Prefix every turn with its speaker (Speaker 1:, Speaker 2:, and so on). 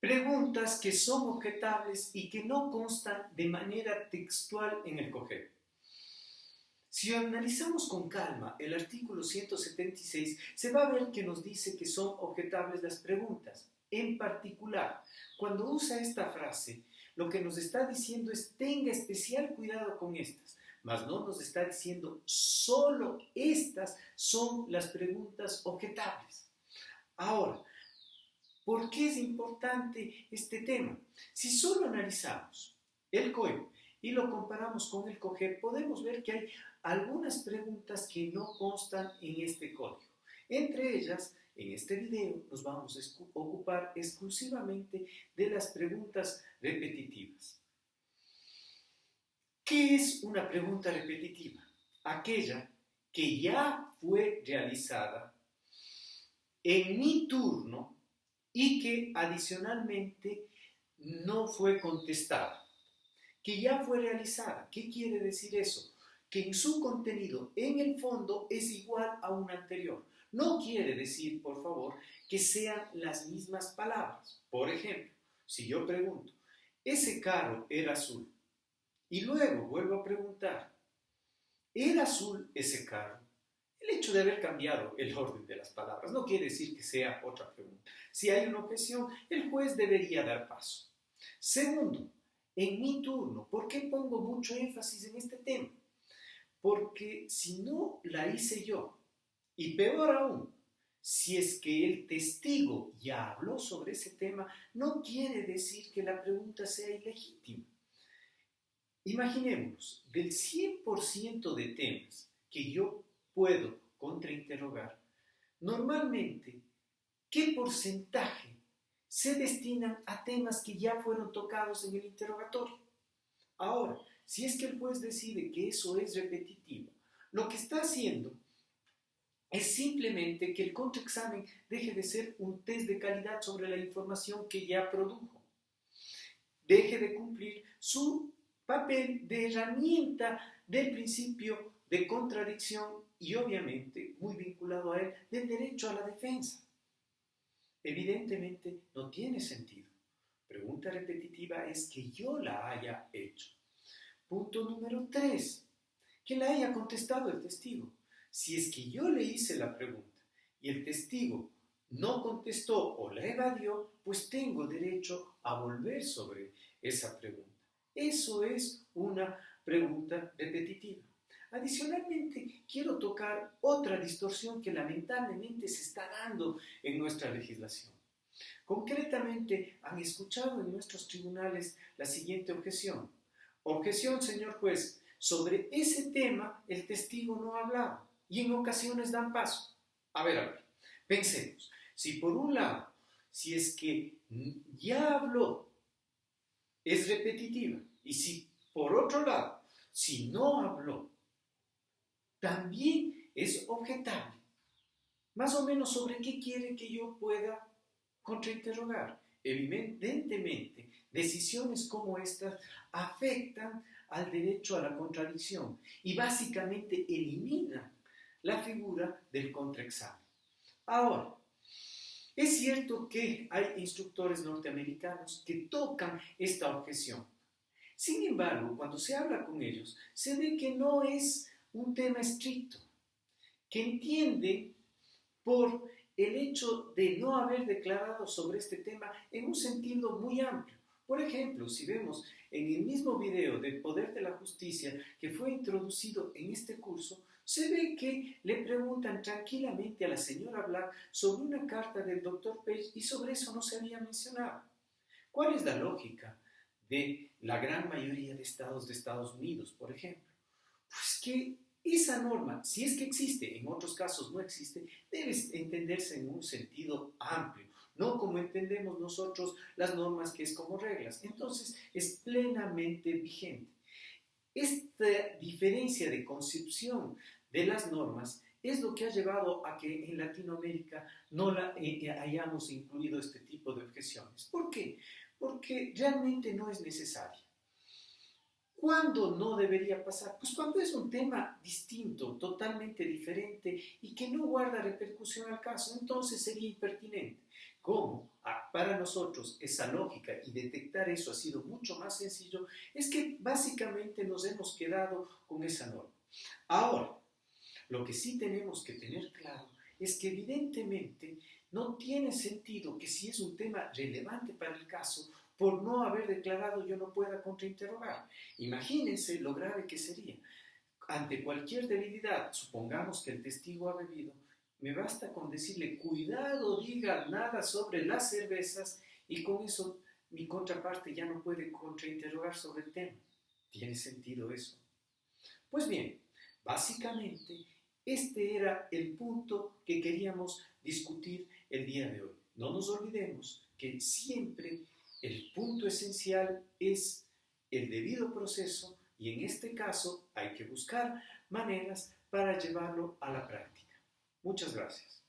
Speaker 1: Preguntas que son objetables y que no constan de manera textual en el COGEP. Si analizamos con calma el artículo 176, se va a ver que nos dice que son objetables las preguntas. En particular, cuando usa esta frase, lo que nos está diciendo es tenga especial cuidado con estas, mas no nos está diciendo solo estas son las preguntas objetables. Ahora, ¿por qué es importante este tema? Si solo analizamos el COEP y lo comparamos con el COGEP, podemos ver que hay algunas preguntas que no constan en este código. Entre ellas, en este video nos vamos a ocupar exclusivamente de las preguntas repetitivas. ¿Qué es una pregunta repetitiva? Aquella que ya fue realizada en mi turno y que adicionalmente no fue contestada, que ya fue realizada. ¿Qué quiere decir eso? Que en su contenido, en el fondo, es igual a una anterior. No quiere decir, por favor, que sean las mismas palabras. Por ejemplo, si yo pregunto, ¿ese carro era azul? Y luego vuelvo a preguntar, ¿era azul ese carro? El hecho de haber cambiado el orden de las palabras no quiere decir que sea otra pregunta. Si hay una objeción, el juez debería dar paso. Segundo, en mi turno, ¿por qué pongo mucho énfasis en este tema? Porque si no la hice yo, y peor aún, si es que el testigo ya habló sobre ese tema, no quiere decir que la pregunta sea ilegítima. Imaginémonos, del 100% de temas que yo puedo contrainterrogar, normalmente, ¿qué porcentaje se destinan a temas que ya fueron tocados en el interrogatorio? Ahora, si es que el juez decide que eso es repetitivo, lo que está haciendo es simplemente que el contraexamen deje de ser un test de calidad sobre la información que ya produjo. Deje de cumplir su papel de herramienta del principio de contradicción y obviamente, muy vinculado a él, del derecho a la defensa. Evidentemente no tiene sentido. Pregunta repetitiva es que yo la haya hecho. Punto número 3, que la haya contestado el testigo. Si es que yo le hice la pregunta y el testigo no contestó o la evadió, pues tengo derecho a volver sobre esa pregunta. Eso es una pregunta repetitiva. Adicionalmente, quiero tocar otra distorsión que lamentablemente se está dando en nuestra legislación. Concretamente, han escuchado en nuestros tribunales la siguiente objeción. Objeción, señor juez, sobre ese tema el testigo no ha hablado y en ocasiones dan paso. A ver, pensemos. Si por un lado, si es que ya habló, es repetitiva. Y si por otro lado, si no habló, también es objetable. Más o menos sobre qué quiere que yo pueda contrainterrogar. Evidentemente, decisiones como estas afectan al derecho a la contradicción y básicamente eliminan la figura del contraexamen. Ahora, es cierto que hay instructores norteamericanos que tocan esta objeción. Sin embargo, cuando se habla con ellos, se ve que no es un tema estricto, que entiende por el hecho de no haber declarado sobre este tema en un sentido muy amplio. Por ejemplo, si vemos en el mismo video del Poder de la Justicia que fue introducido en este curso, se ve que le preguntan tranquilamente a la señora Black sobre una carta del Dr. Page y sobre eso no se había mencionado. ¿Cuál es la lógica de la gran mayoría de estados de Estados Unidos, por ejemplo? Pues que esa norma, si es que existe, en otros casos no existe, debe entenderse en un sentido amplio, no como entendemos nosotros las normas que es como reglas. Entonces, es plenamente vigente. Esta diferencia de concepción de las normas es lo que ha llevado a que en Latinoamérica no hayamos incluido este tipo de objeciones. ¿Por qué? Porque realmente no es necesaria. ¿Cuándo no debería pasar? Pues cuando es un tema distinto, totalmente diferente y que no guarda repercusión al caso, entonces sería impertinente. ¿Cómo? para nosotros esa lógica y detectar eso ha sido mucho más sencillo, es que básicamente nos hemos quedado con esa norma. Ahora, lo que sí tenemos que tener claro es que evidentemente no tiene sentido que si es un tema relevante para el caso, por no haber declarado yo no pueda contrainterrogar. Imagínense lo grave que sería. Ante cualquier debilidad, supongamos que el testigo ha bebido, me basta con decirle, cuidado, diga nada sobre las cervezas y con eso mi contraparte ya no puede contrainterrogar sobre el tema. ¿Tiene sentido eso? Pues bien, básicamente este era el punto que queríamos discutir el día de hoy. No nos olvidemos que siempre el punto esencial es el debido proceso y en este caso hay que buscar maneras para llevarlo a la práctica. Muchas gracias.